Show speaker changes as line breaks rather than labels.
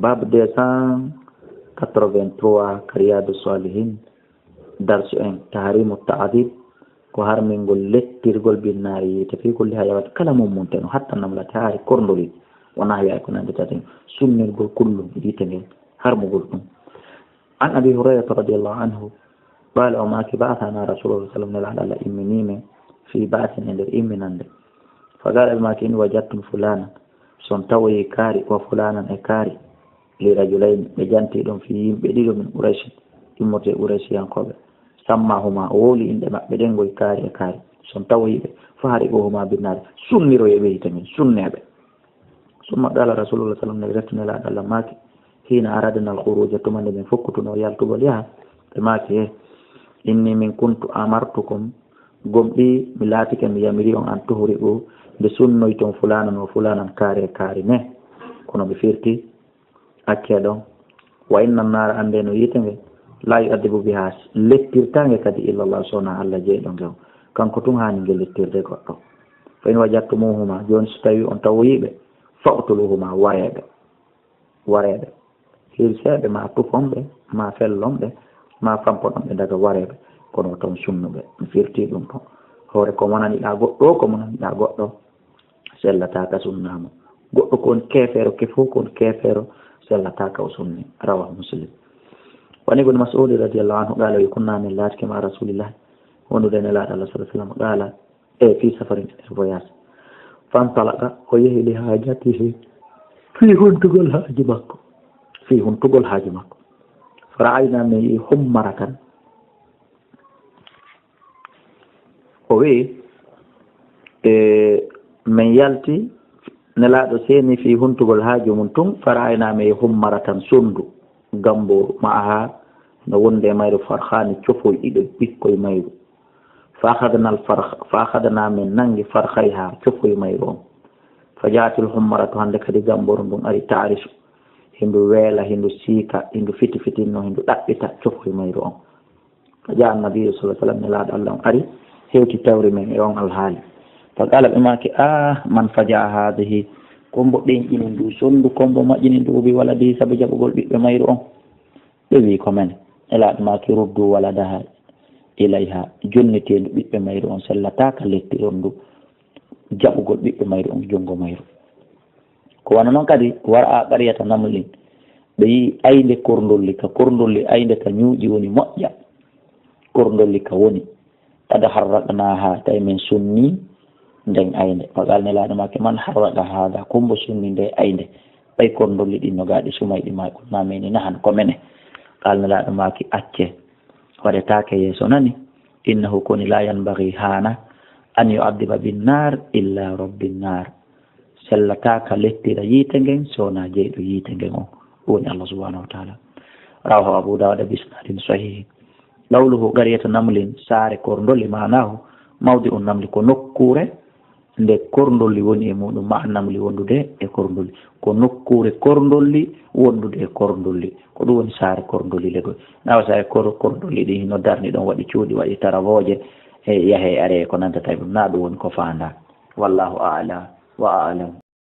bab 283 Riyâd As-Sâlihîn Darsou tahrimu ta'dib ko harmingol lettirgol binnaari tafi kulli hayawat kala mum munteno hatta namla taari korndoli wona ya ko nande taten sunnirgol kullum yitengel harmugol dum an abi hurairah radiyallahu anhu qala ma kibathana rasulullah sallallahu alaihi wasallam imminime fi ba'thin inda imminande faqala ma kin wajadtum fulana son tawi kari wa fulana e kari li rajulain be janti dum fi yimbe dido min quraish immote quraish yankobe sammahuma woli inde mabbe den goy kari e kari son tawibe faari go huma binnar sunniro e weytamin sunnebe summa qala rasulullah sallallahu alaihi wasallam maki hina aradna al-khuruj tumande min fukkutuno yaltugol yaha e maki inni min kuntu amartukum gombi mi latike mi yamiri on an tuhuri go de sunnoyton fulana no fulana kare kare ne kono be firti akkedo wa inna nar ande no yitenge la yu'adibu biha lettirtange kadi illa Allah sona Allah jeedo ngaw kanko tun hani ngel lettirde goddo fa in wajadtumuhuma jon so tawi on tawibe fa'tuluhuma warede hirseɓe ma tufomɓe ma fellomɓe ma fampoɗonɓe daga warebe kono ton sunnuɓe mi firti ɗum ton hoore ko monaniɗa goɗɗo ko monaniɗa goɗɗo sellataka sunnamo goɗɗo kon kefero ke fof kon kefero sellataka o sunni rawahu muslim wani ibn mas'ud radiyallahu anhu qala kunna min latki ma rasulillah wondude nelaɗo Allah sallallahu alaihi wasallam qala fi safarin voyage fantalaqa o yehi li hajatihi fi huntugol haaji makko fara'ayna min hummaratan o wi min yalti nelaɗo seni fi huntugol haaji mum tun fara'ayna min hummaratan sundu gambo ma'aha no wonde mayru farhani cofoy ɗiɗo ɓikkoye mayru fa akhadna min nangi farhayha cofoye mayru on fa jaatil hummaratu hande kadi gamboru ndun ari ta'risu hindu weela hindu siika hindu fitifitinno hindu ɗaɓɓita cofoye mayru on fa jaa annabiyu sallallahu alaihi wasallam nelaɗo Allah on ari hewti tawri men e on alhaali fa qala ɓe maki man faja hadihi kombo ɗenƴini ndu sondu kombo maƴƴini ndu ɓi wala di sabu jaɓugol ɓiɓɓe mayru on ɓe wi ko men elaɗo maki ruddu waladaha ilayha jonnitedu ɓiɓɓe mayru on sellataka letti on ndu jaɓugol ɓiɓɓe mayru on jongo mayru ko wana noon kadi wara ɓariyata namlin ɓe yi aynde korndolli ka aynde ka ñuuƴi woni moƴƴa korndolli ka woni kada harraqnaha tawi min sunni nden aynde fagal nelaɗo make man harraqa hada kombo sunni nde aynde ɓay korndolli ɗi no gaɗi sumayɗi ma na meni nahan ko mene qal nelaɗo make acce waɗetake yeeso nani innahu koni la yanbaghi hana an yu'addiba binnar illa rabbinnar sellataka lettira yiite ngen sowona jeyɗo yiite ngen on woni Allah subhanahu wa ta'ala rawahu Abu Dawud bi isnadin sahih lawluhu gariyata namlin saare korndolli manahu mawdi on namli ko nokkure nde korndolli woni e muɗum ma namli wondude e korndolli ko nokkure korndolli wondude e korndolli ko ɗum woni saare korndolli legoy nawa saare korndolli ɗi no darni ɗon waɗi cuuɗi waɗi taravoje e yahe are ko nanta tawi ɗum na ɗum woni ko fanda wallahu a'lam wa a'lam